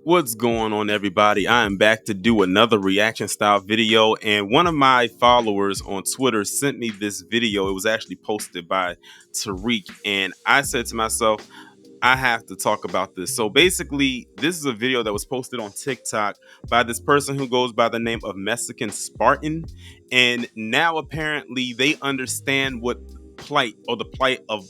What's going on, everybody? I am back to do another reaction style video, and one of my followers on Twitter sent me this video. It was actually posted by Tariq, and I said to myself, I have to talk about this. So basically, this is a video that was posted on TikTok by this person who goes by the name of Mexican Spartan, and now apparently they understand what the plight of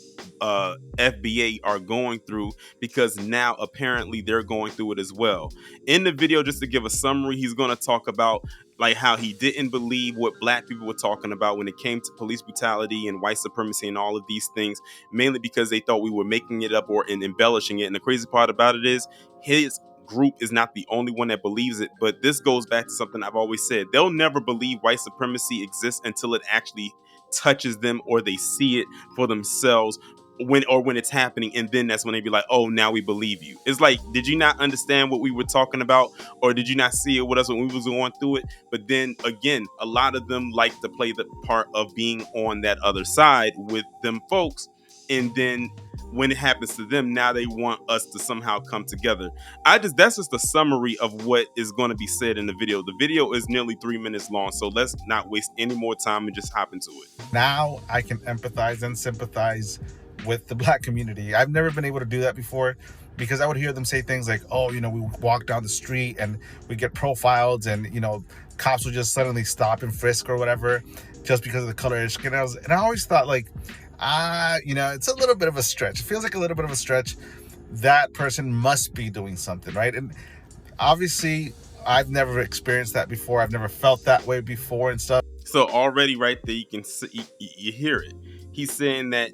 FBA are going through, because now apparently they're going through it as well. In the video, just to give a summary, he's going to talk about like how he didn't believe what black people were talking about when it came to police brutality and white supremacy and all of these things, mainly because they thought we were making it up or embellishing it. And the crazy part about it is his group is not the only one that believes it. But this goes back to something I've always said: they'll never believe white supremacy exists until it actually touches them or they see it for themselves when it's happening, and then that's when they be like, oh, now we believe you. It's like, did you not understand what we were talking about, or did you not see it with us when we was going through it? But then again, a lot of them like to play the part of being on that other side with them folks, and then when it happens to them, now they want us to somehow come together. That's just a summary of what is going to be said in the video. The video is nearly 3 minutes long, so let's not waste any more time and just hop into it. Now I can empathize and sympathize with the black community. I've never been able to do that before, because I would hear them say things like, oh, we walk down the street and we get profiled, and cops will just suddenly stop and frisk or whatever just because of the color of their skin. And I always thought, like, it's a little bit of a stretch. It feels like a little bit of a stretch. That person must be doing something, right? And obviously I've never experienced that before. I've never felt that way before and stuff. So already right there, you can see, you hear it. He's saying that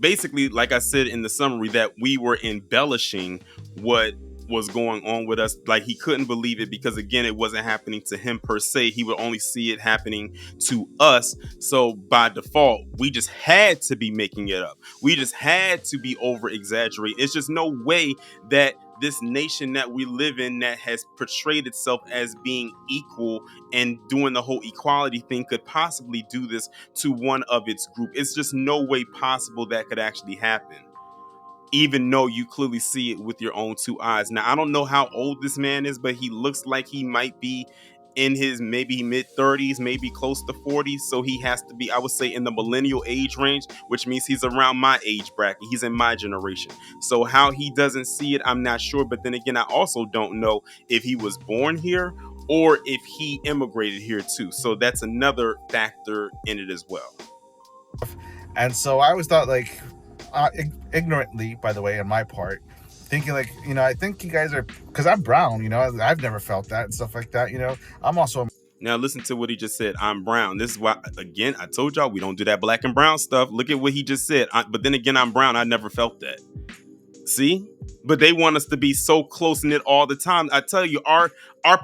basically, like I said in the summary, that we were embellishing what was going on with us. Like, he couldn't believe it because, again, it wasn't happening to him per se. He would only see it happening to us. So by default, we just had to be making it up. We just had to be over exaggerating. It's just no way that this nation that we live in, that has portrayed itself as being equal and doing the whole equality thing, could possibly do this to one of its group. It's just no way possible that could actually happen, even though you clearly see it with your own two eyes. Now, I don't know how old this man is, but he looks like he might be in his maybe mid-30s, maybe close to 40s. So he has to be, I would say, in the millennial age range, which means he's around my age bracket. He's in my generation. So how he doesn't see it, I'm not sure. But then again, I also don't know if he was born here or if he immigrated here too. So that's another factor in it as well. And so I always thought, like, ignorantly, by the way, on my part, thinking like, I think you guys are, because I'm brown, I've never felt that and stuff like that. I'm also. Now listen to what he just said. I'm brown. This is why, again, I told y'all we don't do that black and brown stuff. Look at what he just said. But then again, I'm brown. I never felt that. See? But they want us to be so close knit all the time. I tell you, our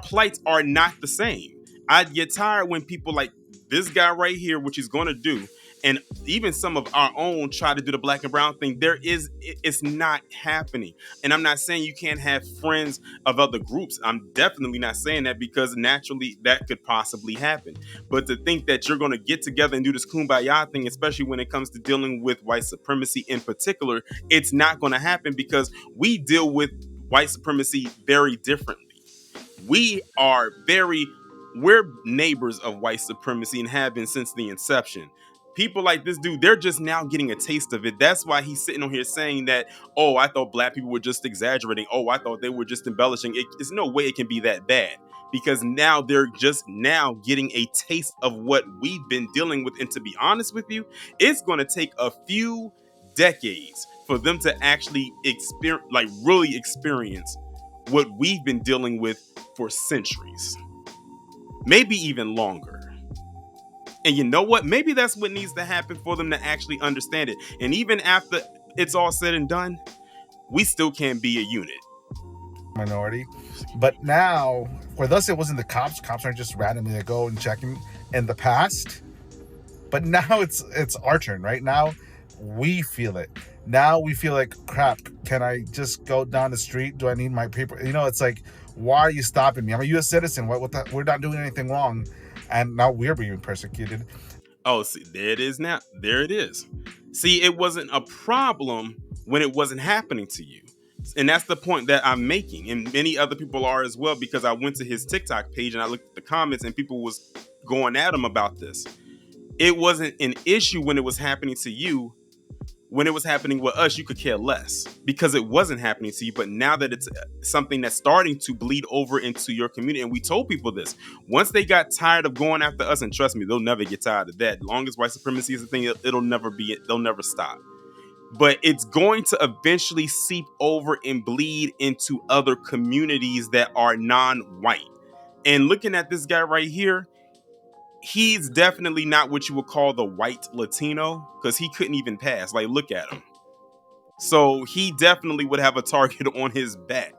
plights are not the same. I get tired when people like this guy right here, which he's going to do, and even some of our own try to do the black and brown thing. It's not happening. And I'm not saying you can't have friends of other groups. I'm definitely not saying that, because naturally that could possibly happen. But to think that you're going to get together and do this kumbaya thing, especially when it comes to dealing with white supremacy in particular, it's not going to happen, because we deal with white supremacy very differently. We're neighbors of white supremacy and have been since the inception. People like this dude, they're just now getting a taste of it. That's why he's sitting on here saying that, oh, I thought black people were just exaggerating. Oh, I thought they were just embellishing. There's no way it can be that bad, because now they're just now getting a taste of what we've been dealing with. And to be honest with you, it's going to take a few decades for them to actually really experience what we've been dealing with for centuries, maybe even longer. And you know what? Maybe that's what needs to happen for them to actually understand it. And even after it's all said and done, we still can't be a unit. Minority. But now, with us, it wasn't the cops. Cops aren't just randomly to go and checking in the past. But now it's our turn, right? Now we feel it. Now we feel like, crap, can I just go down the street? Do I need my paper? It's like, why are you stopping me? I'm a U.S. citizen. We're not doing anything wrong. And now we're being persecuted. Oh, see, there it is now. There it is. See, it wasn't a problem when it wasn't happening to you. And that's the point that I'm making, and many other people are as well, because I went to his TikTok page and I looked at the comments and people was going at him about this. It wasn't an issue when it was happening to you. When it was happening with us, you could care less because it wasn't happening to you. But now that it's something that's starting to bleed over into your community, and we told people this, once they got tired of going after us, and trust me, they'll never get tired of that. As long as white supremacy is a thing, it'll never be, they'll never stop. But it's going to eventually seep over and bleed into other communities that are non-white. And looking at this guy right here, he's definitely not what you would call the white Latino, because he couldn't even pass. Like, look at him. So he definitely would have a target on his back.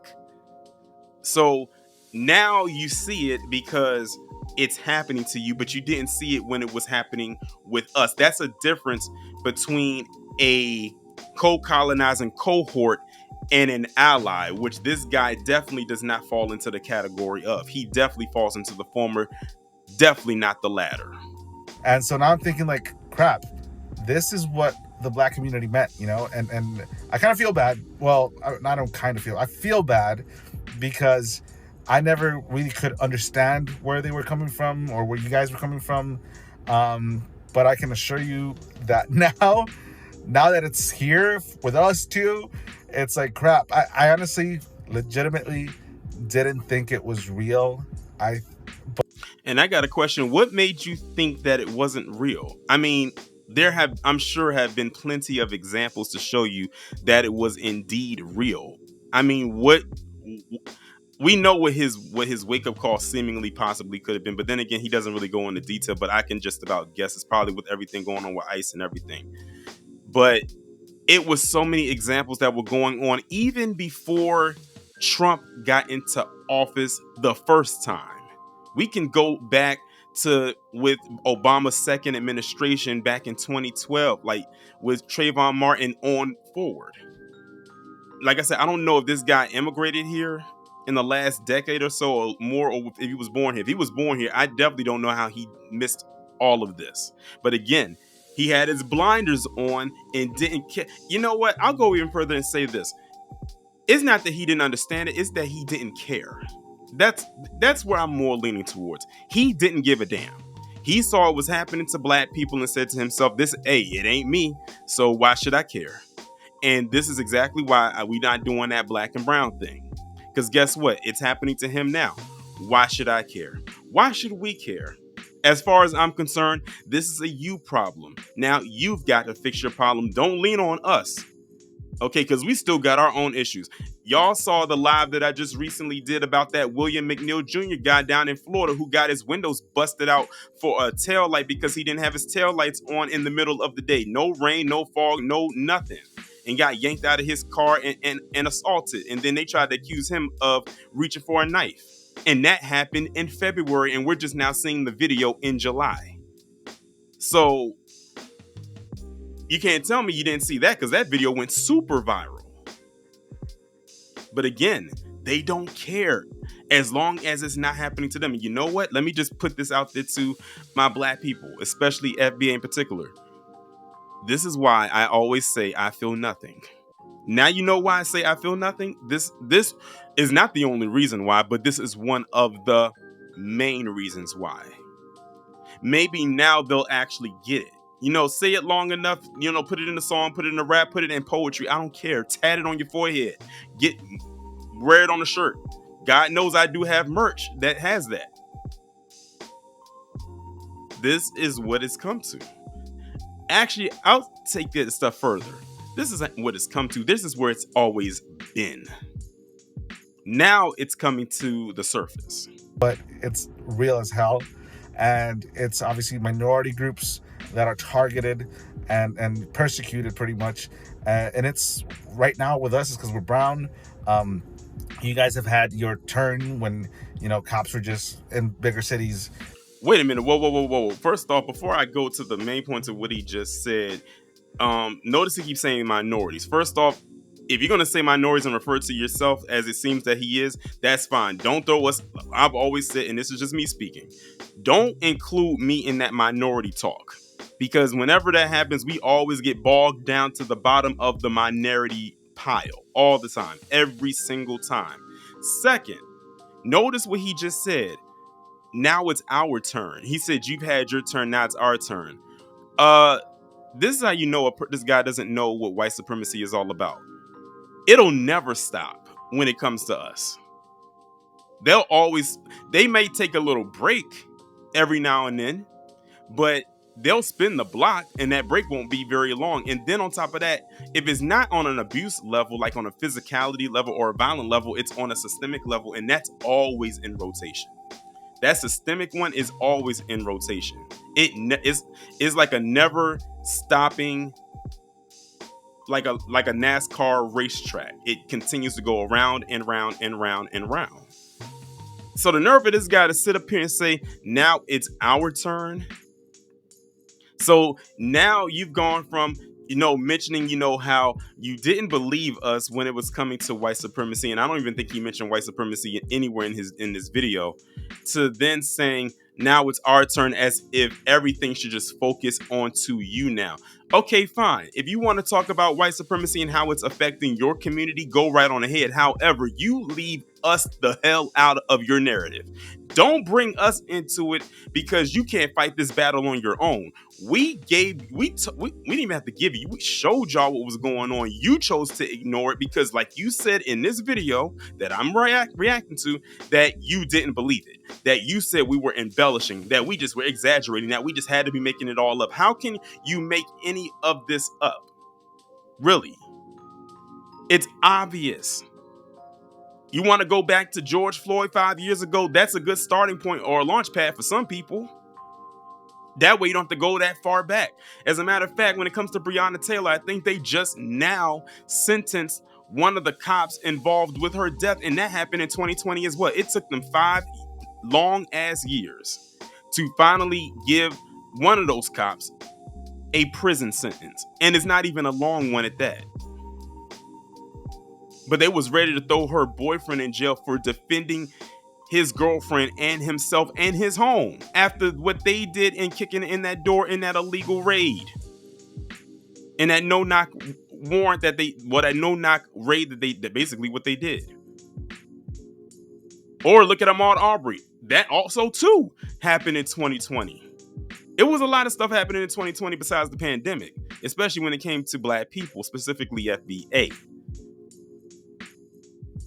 So now you see it because it's happening to you, but you didn't see it when it was happening with us. That's a difference between a co-colonizing cohort and an ally, which this guy definitely does not fall into the category of. He definitely falls into the former, definitely not the latter. And so now I'm thinking, like, crap, this is what the black community meant, you know? And I kind of feel bad. Well, I don't kind of feel, I feel bad because I never really could understand where they were coming from or where you guys were coming from. But I can assure you that now that it's here with us too, it's like, crap. I honestly, legitimately didn't think it was real. And I got a question. What made you think that it wasn't real? I mean, I'm sure have been plenty of examples to show you that it was indeed real. I mean, we know what his wake up call seemingly possibly could have been, but then again, he doesn't really go into detail, but I can just about guess it's probably with everything going on with ICE and everything. But it was so many examples that were going on even before Trump got into office the first time. We can go back to with Obama's second administration back in 2012, like with Trayvon Martin on forward. Like I said, I don't know if this guy immigrated here in the last decade or so or more, or if he was born here. If he was born here, I definitely don't know how he missed all of this. But again, he had his blinders on and didn't care. You know what? I'll go even further and say this. It's not that he didn't understand it, it's that he didn't care. That's where I'm more leaning towards. He didn't give a damn. He saw it was happening to black people and said to himself, it ain't me, so why should I care? And this is exactly why we not doing that black and brown thing. Because guess what? It's happening to him now. Why should I care? Why should we care? As far as I'm concerned, this is a you problem. Now you've got to fix your problem. Don't lean on us. Okay, because we still got our own issues. Y'all saw the live that I just recently did about that William McNeil Jr. guy down in Florida who got his windows busted out for a tail light because he didn't have his tail lights on in the middle of the day. No rain, no fog, no nothing. And got yanked out of his car and assaulted. And then they tried to accuse him of reaching for a knife. And that happened in February, and we're just now seeing the video in July. So you can't tell me you didn't see that, because that video went super viral. But again, they don't care as long as it's not happening to them. And you know what? Let me just put this out there to my black people, especially FBA in particular. This is why I always say I feel nothing. Now you know why I say I feel nothing. This is not the only reason why, but this is one of the main reasons why. Maybe now they'll actually get it. You know, say it long enough, you know, put it in a song, put it in a rap, put it in poetry. I don't care. Tat it on your forehead. Wear it on a shirt. God knows I do have merch that has that. This is what it's come to. Actually, I'll take this stuff further. This isn't what it's come to. This is where it's always been. Now it's coming to the surface. But it's real as hell. And it's obviously minority groups that are targeted and persecuted pretty much. And it's right now with us is because we're brown. You guys have had your turn when, you know, cops were just in bigger cities. Wait a minute. Whoa. First off, before I go to the main points of what he just said, notice he keeps saying minorities. First off, if you're going to say minorities and refer to yourself as it seems that he is, that's fine. Don't throw us. I've always said, and this is just me speaking, don't include me in that minority talk. Because whenever that happens, we always get bogged down to the bottom of the minority pile all the time, every single time. Second, notice what he just said. Now it's our turn. He said, you've had your turn, now it's our turn. This is how you know this guy doesn't know what white supremacy is all about. It'll never stop when it comes to us. They may take a little break every now and then, but they'll spin the block and that break won't be very long. And then on top of that, if it's not on an abuse level, like on a physicality level or a violent level, it's on a systemic level, and that's always in rotation. That systemic one is always in rotation. It's like a never stopping, like a NASCAR racetrack. It continues to go around and round and round and round. So the nerve of this guy to sit up here and say, now it's our turn. So now you've gone from, mentioning, how you didn't believe us when it was coming to white supremacy. And I don't even think he mentioned white supremacy anywhere in this video, to then saying, now it's our turn, as if everything should just focus onto you now. Okay, fine. If you want to talk about white supremacy and how it's affecting your community, go right on ahead. However, you leave us the hell out of your narrative. Don't bring us into it, because you can't fight this battle on your own. We didn't even have to give you. We showed y'all what was going on. You chose to ignore it because, like you said in this video that I'm reacting to, that you didn't believe it. That you said we were embellishing, that we just were exaggerating, that we just had to be making it all up. How can you make any of this up? Really? It's obvious. You want to go back to George Floyd 5 years ago? That's a good starting point or a launch pad for some people. That way you don't have to go that far back. As a matter of fact, when it comes to Breonna Taylor, I think they just now sentenced one of the cops involved with her death, and that happened in 2020 as well. It took them 5 long ass years to finally give one of those cops a prison sentence, and it's not even a long one at that. But they was ready to throw her boyfriend in jail for defending his girlfriend and himself and his home after what they did in kicking in that door in that illegal raid. In that no-knock warrant no-knock raid that basically what they did. Or look at Ahmaud Arbery. That also too happened in 2020. It was a lot of stuff happening in 2020 besides the pandemic, especially when it came to black people, specifically FBA.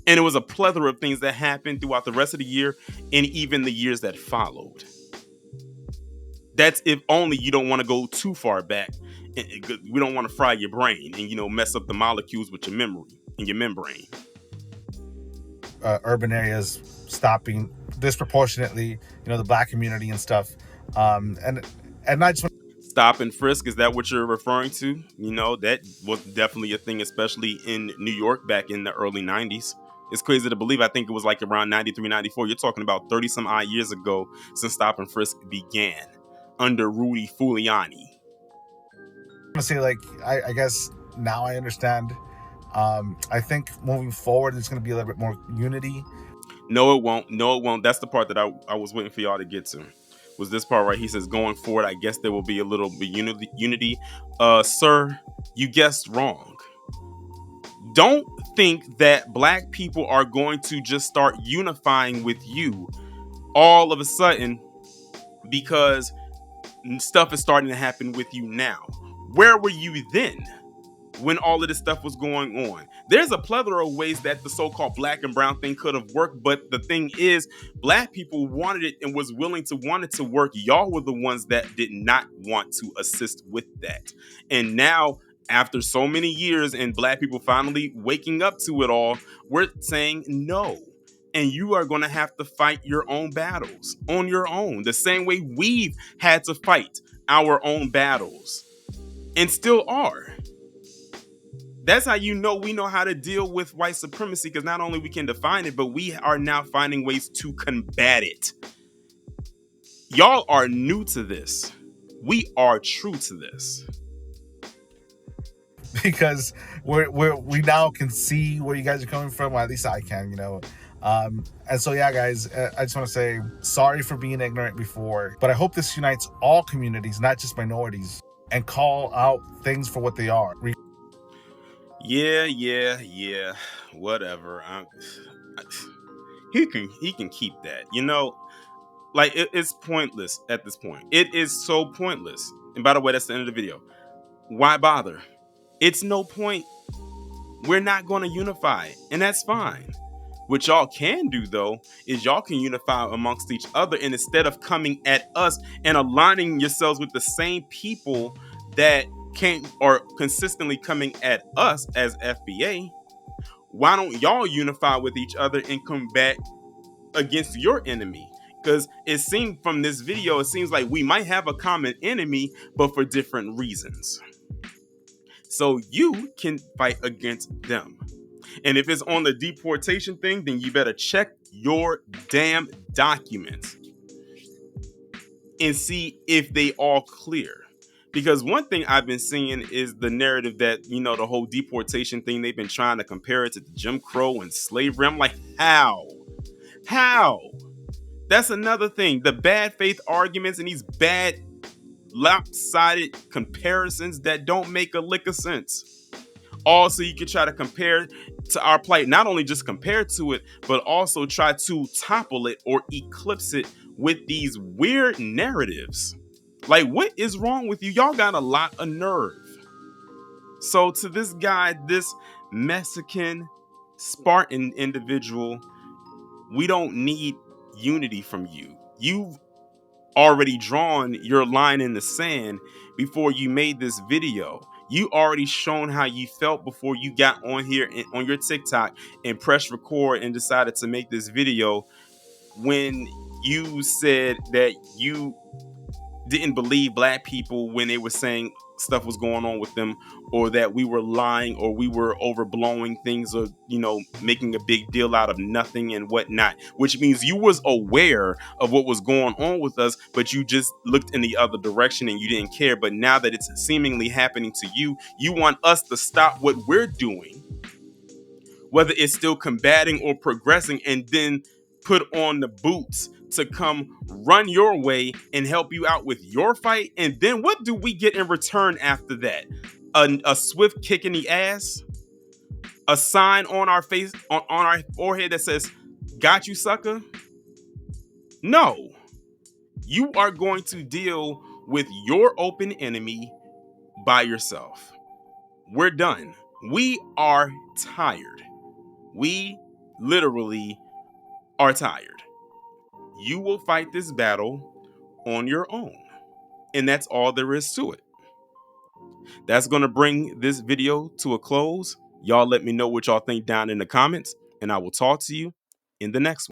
And it was a plethora of things that happened throughout the rest of the year and even the years that followed. That's if only you don't want to go too far back. We don't want to fry your brain and, mess up the molecules with your memory and your membrane. Urban areas stopping disproportionately, the black community and stuff. And I just want Stop and frisk, is that what you're referring to? That was definitely a thing, especially in New York back in the early 90s. It's crazy to believe. I think it was like around 93, 94. You're talking about 30 some odd years ago since stop and frisk began under Rudy Giuliani. to say, I guess now I understand. I think moving forward, there's going to be a little bit more unity. No, it won't. That's the part that I was waiting for y'all to get to. Was this part right? He says, going forward, I guess there will be a little bit unity. Sir, you guessed wrong. Don't think that black people are going to just start unifying with you all of a sudden because stuff is starting to happen with you now. Where were you then when all of this stuff was going on? There's a plethora of ways that the so-called black and brown thing could have worked, but the thing is, black people wanted it and was willing to want it to work. Y'all were the ones that did not want to assist with that. And now, after so many years and black people finally waking up to it all, we're saying no. And you are going to have to fight your own battles on your own, the same way we've had to fight our own battles and still are. That's how we know how to deal with white supremacy, because not only we can define it, but we are now finding ways to combat it. Y'all are new to this. We are true to this. Because we now can see where you guys are coming from, or at least I can, And so, yeah, guys, I just want to say sorry for being ignorant before, but I hope this unites all communities, not just minorities, and call out things for what they are. Yeah. Whatever. I- he can keep that. Like it's pointless at this point. It is so pointless. And by the way, that's the end of the video. Why bother? It's no point. We're not going to unify, and that's fine. What y'all can do though is y'all can unify amongst each other, and instead of coming at us and aligning yourselves with the same people that came or consistently coming at us as FBA, why don't y'all unify with each other and combat against your enemy? Because it seemed from this video, it seems like we might have a common enemy, but for different reasons. So you can fight against them. And if it's on the deportation thing, then you better check your damn documents and see if they all clear. Because one thing I've been seeing is the narrative that, the whole deportation thing, they've been trying to compare it to Jim Crow and slavery. I'm like, how? How? That's another thing. The bad faith arguments and these bad lopsided comparisons that don't make a lick of sense. Also, you can try to compare to our plight, not only just compare to it, but also try to topple it or eclipse it with these weird narratives. Like, what is wrong with you? Y'all got a lot of nerve. So, to this guy, this Mexican Spartan individual, we don't need unity from you. You've already drawn your line in the sand before you made this video. You already shown how you felt before you got on here and on your TikTok and pressed record and decided to make this video, when you said that you didn't believe black people when they were saying stuff was going on with them, or that we were lying, or we were overblowing things, or making a big deal out of nothing and whatnot, which means you was aware of what was going on with us, but you just looked in the other direction and you didn't care. But now that it's seemingly happening to you, you want us to stop what we're doing, whether it's still combating or progressing, and then put on the boots to come run your way and help you out with your fight. And then what do we get in return after that? A swift kick in the ass? A sign on our face, on our forehead that says, "Got you, sucker"? No. You are going to deal with your open enemy by yourself. We're done. We are tired. We literally are tired. You will fight this battle on your own. And that's all there is to it. That's going to bring this video to a close. Y'all let me know what y'all think down in the comments, and I will talk to you in the next one.